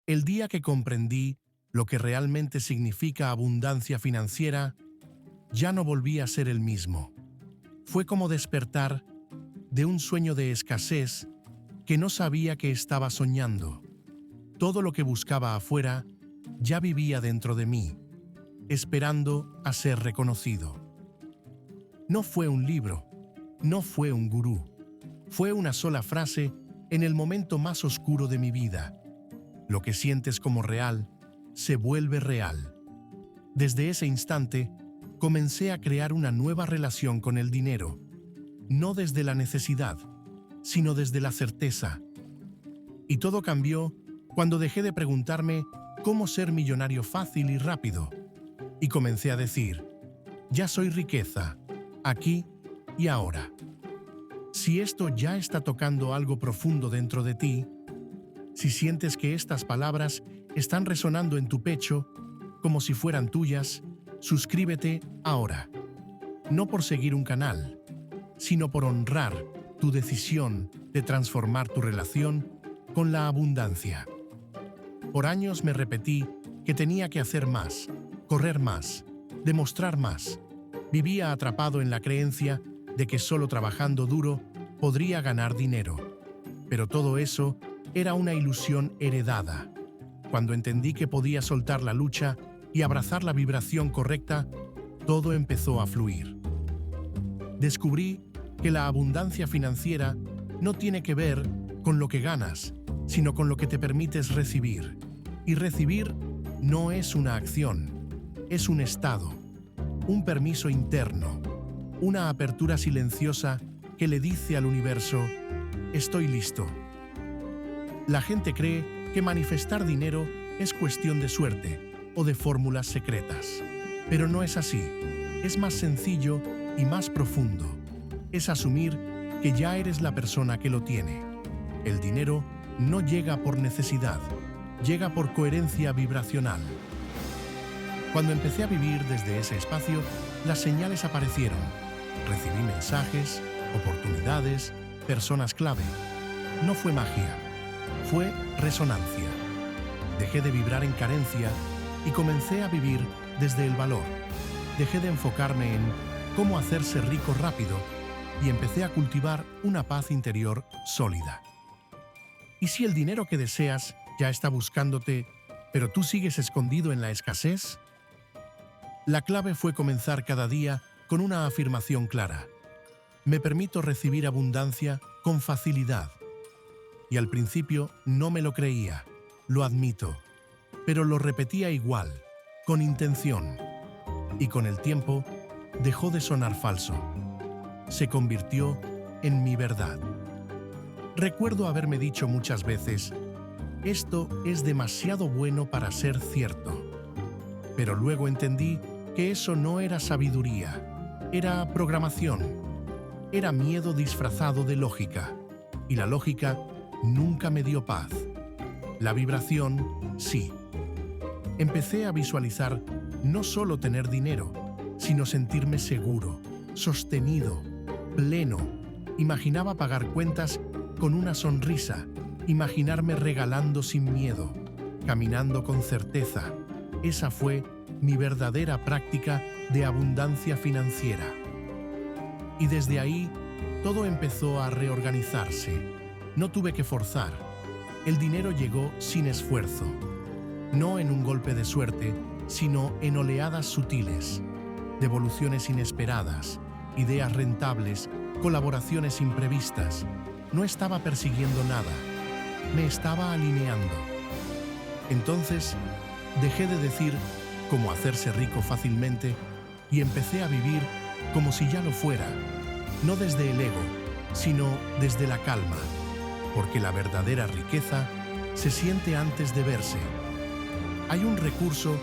El día que comprendí lo que realmente significa abundancia financiera, ya no volví a ser el mismo. Fue como despertar de un sueño de escasez que no sabía que estaba soñando. Todo lo que buscaba afuera ya vivía dentro de mí, esperando a ser reconocido. No fue un libro, no fue un gurú, fue una sola frase en el momento más oscuro de mi vida. Lo que sientes como real se vuelve real. Desde ese instante, comencé a crear una nueva relación con el dinero, no desde la necesidad, sino desde la certeza. Y todo cambió cuando dejé de preguntarme cómo ser millonario fácil y rápido, y comencé a decir, ya soy riqueza, aquí y ahora. Si esto ya está tocando algo profundo dentro de ti, si sientes que estas palabras están resonando en tu pecho como si fueran tuyas, suscríbete ahora. No por seguir un canal, sino por honrar tu decisión de transformar tu relación con la abundancia. Por años me repetí que tenía que hacer más, correr más, demostrar más. Vivía atrapado en la creencia de que solo trabajando duro podría ganar dinero. Pero todo eso era una ilusión heredada. Cuando entendí que podía soltar la lucha y abrazar la vibración correcta, todo empezó a fluir. Descubrí que la abundancia financiera no tiene que ver con lo que ganas, sino con lo que te permites recibir. Y recibir no es una acción, es un estado, un permiso interno, una apertura silenciosa que le dice al universo, estoy listo. La gente cree que manifestar dinero es cuestión de suerte o de fórmulas secretas. Pero no es así. Es más sencillo y más profundo. Es asumir que ya eres la persona que lo tiene. El dinero no llega por necesidad, llega por coherencia vibracional. Cuando empecé a vivir desde ese espacio, las señales aparecieron. Recibí mensajes, oportunidades, personas clave. No fue magia, fue resonancia. Dejé de vibrar en carencia y comencé a vivir desde el valor. Dejé de enfocarme en cómo hacerse rico rápido y empecé a cultivar una paz interior sólida. ¿Y si el dinero que deseas ya está buscándote, pero tú sigues escondido en la escasez? La clave fue comenzar cada día con una afirmación clara. Me permito recibir abundancia con facilidad. Y al principio no me lo creía, lo admito, pero lo repetía igual, con intención. Y con el tiempo, dejó de sonar falso. Se convirtió en mi verdad. Recuerdo haberme dicho muchas veces, esto es demasiado bueno para ser cierto. Pero luego entendí que eso no era sabiduría, era programación, era miedo disfrazado de lógica. Y la lógica nunca me dio paz. La vibración, sí. Empecé a visualizar no solo tener dinero, sino sentirme seguro, sostenido, pleno. Imaginaba pagar cuentas con una sonrisa, imaginarme regalando sin miedo, caminando con certeza. Esa fue mi verdadera práctica de abundancia financiera. Y desde ahí, todo empezó a reorganizarse. No tuve que forzar. El dinero llegó sin esfuerzo. No en un golpe de suerte, sino en oleadas sutiles, devoluciones inesperadas, ideas rentables, colaboraciones imprevistas. No estaba persiguiendo nada, me estaba alineando. Entonces, dejé de decir cómo hacerse rico fácilmente y empecé a vivir como si ya lo fuera, no desde el ego, sino desde la calma, porque la verdadera riqueza se siente antes de verse. Hay un recurso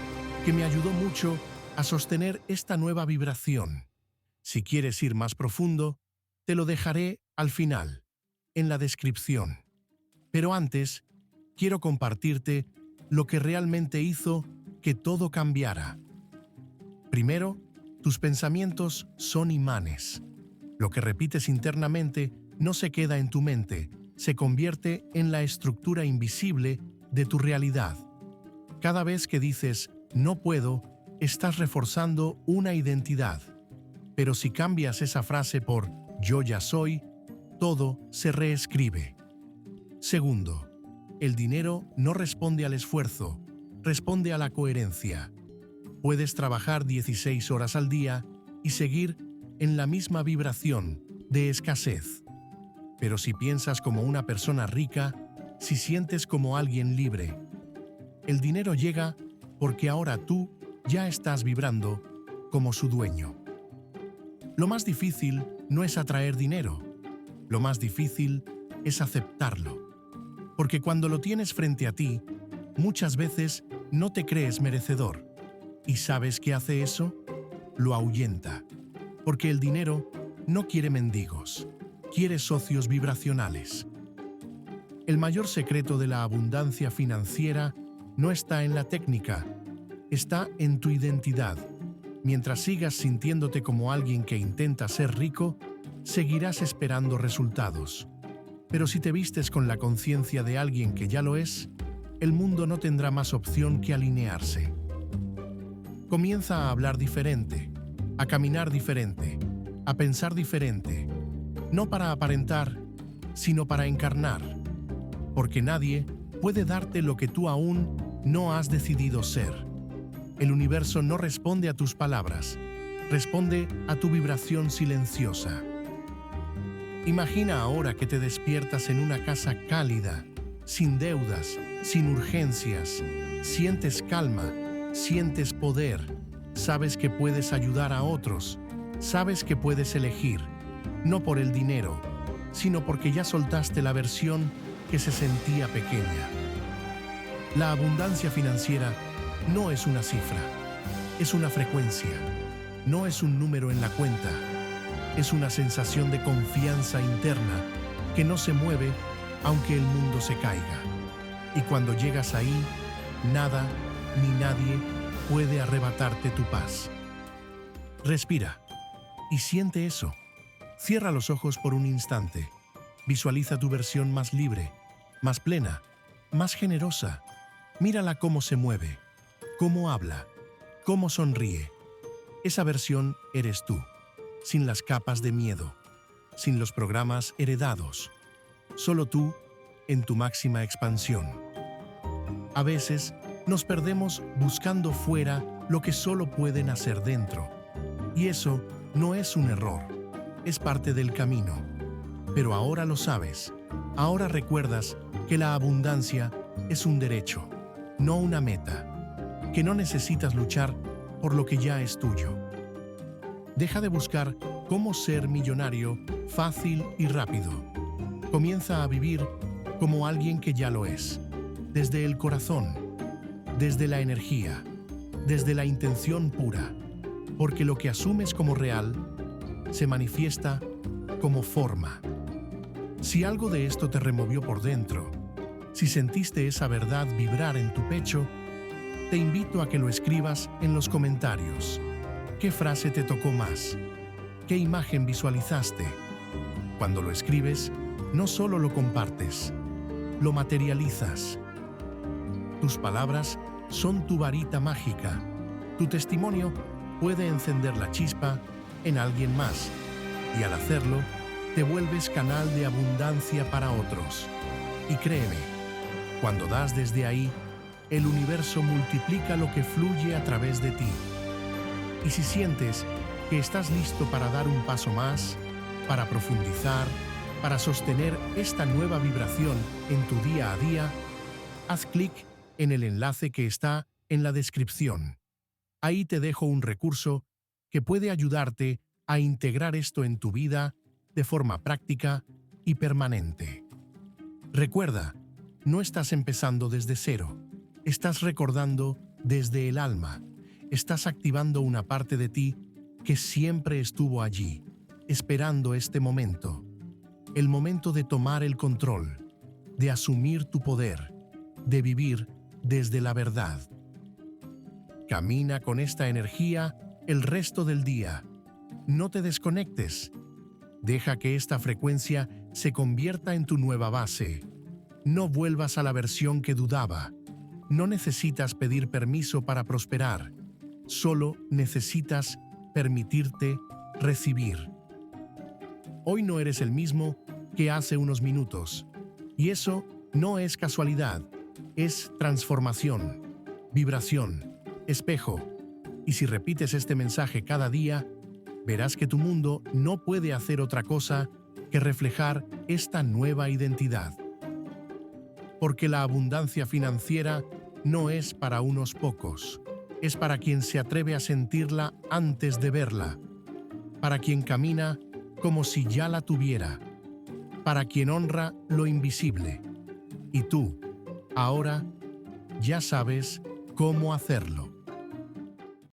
que me ayudó mucho a sostener esta nueva vibración. Si quieres ir más profundo, te lo dejaré al final, en la descripción. Pero antes, quiero compartirte lo que realmente hizo que todo cambiara. Primero, tus pensamientos son imanes. Lo que repites internamente no se queda en tu mente, se convierte en la estructura invisible de tu realidad. Cada vez que dices no puedo, estás reforzando una identidad. Pero si cambias esa frase por yo ya soy, todo se reescribe. Segundo, el dinero no responde al esfuerzo, responde a la coherencia. Puedes trabajar 16 horas al día y seguir en la misma vibración de escasez. Pero si piensas como una persona rica, si sientes como alguien libre, el dinero llega porque ahora tú ya estás vibrando como su dueño. Lo más difícil no es atraer dinero, lo más difícil es aceptarlo. Porque cuando lo tienes frente a ti, muchas veces no te crees merecedor. ¿Y sabes qué hace eso? Lo ahuyenta. Porque el dinero no quiere mendigos, quiere socios vibracionales. El mayor secreto de la abundancia financiera no está en la técnica, está en tu identidad. Mientras sigas sintiéndote como alguien que intenta ser rico, seguirás esperando resultados. Pero si te vistes con la conciencia de alguien que ya lo es, el mundo no tendrá más opción que alinearse. Comienza a hablar diferente, a caminar diferente, a pensar diferente, no para aparentar, sino para encarnar, porque nadie puede darte lo que tú aún no has decidido ser. El universo no responde a tus palabras, responde a tu vibración silenciosa. Imagina ahora que te despiertas en una casa cálida, sin deudas, sin urgencias. Sientes calma, sientes poder, sabes que puedes ayudar a otros, sabes que puedes elegir, no por el dinero, sino porque ya soltaste la versión que se sentía pequeña. La abundancia financiera no es una cifra, es una frecuencia, no es un número en la cuenta. Es una sensación de confianza interna que no se mueve aunque el mundo se caiga. Y cuando llegas ahí, nada ni nadie puede arrebatarte tu paz. Respira y siente eso. Cierra los ojos por un instante. Visualiza tu versión más libre, más plena, más generosa. Mírala cómo se mueve, cómo habla, cómo sonríe. Esa versión eres tú. Sin las capas de miedo, sin los programas heredados, solo tú en tu máxima expansión. A veces nos perdemos buscando fuera lo que solo pueden hacer dentro. Y eso no es un error, es parte del camino. Pero ahora lo sabes, ahora recuerdas que la abundancia es un derecho, no una meta, que no necesitas luchar por lo que ya es tuyo. Deja de buscar cómo ser millonario fácil y rápido. Comienza a vivir como alguien que ya lo es, desde el corazón, desde la energía, desde la intención pura, porque lo que asumes como real se manifiesta como forma. Si algo de esto te removió por dentro, si sentiste esa verdad vibrar en tu pecho, te invito a que lo escribas en los comentarios. ¿Qué frase te tocó más? ¿Qué imagen visualizaste? Cuando lo escribes, no solo lo compartes, lo materializas. Tus palabras son tu varita mágica. Tu testimonio puede encender la chispa en alguien más y al hacerlo, te vuelves canal de abundancia para otros. Y créeme, cuando das desde ahí, el universo multiplica lo que fluye a través de ti. Y si sientes que estás listo para dar un paso más, para profundizar, para sostener esta nueva vibración en tu día a día, haz clic en el enlace que está en la descripción. Ahí te dejo un recurso que puede ayudarte a integrar esto en tu vida de forma práctica y permanente. Recuerda, no estás empezando desde cero, estás recordando desde el alma. Estás activando una parte de ti que siempre estuvo allí, esperando este momento. El momento de tomar el control, de asumir tu poder, de vivir desde la verdad. Camina con esta energía el resto del día. No te desconectes. Deja que esta frecuencia se convierta en tu nueva base. No vuelvas a la versión que dudaba. No necesitas pedir permiso para prosperar. Solo necesitas permitirte recibir. Hoy no eres el mismo que hace unos minutos. Y eso no es casualidad, es transformación, vibración, espejo. Y si repites este mensaje cada día, verás que tu mundo no puede hacer otra cosa que reflejar esta nueva identidad. Porque la abundancia financiera no es para unos pocos, es para quien se atreve a sentirla antes de verla, para quien camina como si ya la tuviera, para quien honra lo invisible. Y tú, ahora, ya sabes cómo hacerlo.